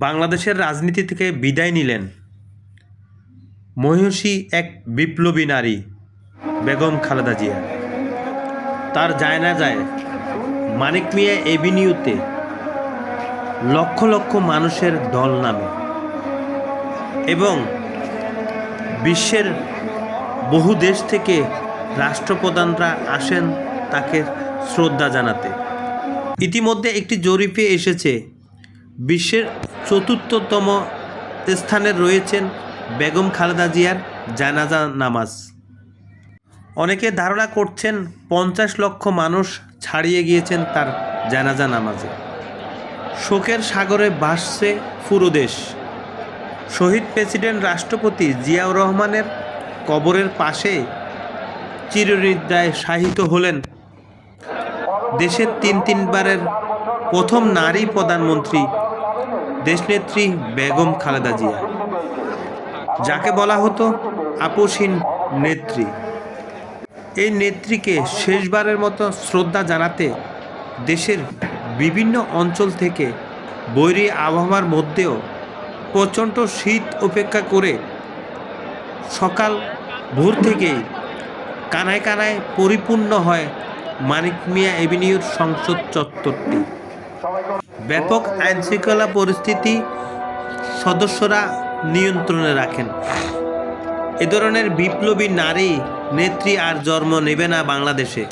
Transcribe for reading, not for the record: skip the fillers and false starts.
বাংলাদেশের রাজনীতি থেকে বিদায় নিলেন মহিষী এক বিপ্লবী নারী বেগম খালেদা জিয়া। তার জানাজায় মানিক মিয়া এভিনিউতে লক্ষ লক্ষ মানুষের ঢল নামে এবং বিশ্বের বহু দেশ থেকে রাষ্ট্রপ্রধানরা আসেন তাকে শ্রদ্ধা জানাতে। ইতিমধ্যে একটি জরিপে এসেছে বিশ্বের ৪র্থতম স্থানে রয়েছেন বেগম খালেদা জিয়ার জানাজা নামাজ। অনেকে ধারণা করছেন ৫০ লক্ষ মানুষ ছাড়িয়ে গিয়েছেন তার জানাজা নামাজে। শোকের সাগরে ভাসছে পুরো দেশ। শহীদ প্রেসিডেন্ট রাষ্ট্রপতি জিয়াউর রহমানের কবরের পাশে চিরনিদ্রায় শায়িত হলেন দেশের তিনবারের প্রথম নারী প্রধানমন্ত্রী দেশনেত্রী বেগম খালেদা জিয়া, যাকে বলা হতো আপসহীন নেত্রী। এই নেত্রীকে শেষবারের মতো শ্রদ্ধা জানাতে দেশের বিভিন্ন অঞ্চল থেকে বৈরী আবহাওয়ার মধ্যেও প্রচণ্ড শীত উপেক্ষা করে সকাল ভোর থেকেই কানায় কানায় পরিপূর্ণ হয় মানিক মিয়া এভিনিউর সংসদ চত্বরটি। ব্যাপক আইনশৃঙ্খলা পরিস্থিতি সদস্যরা নিয়ন্ত্রণে রাখেন। এ ধরনের বিপ্লবী নারী নেত্রী আর জন্ম নেবে না বাংলাদেশে।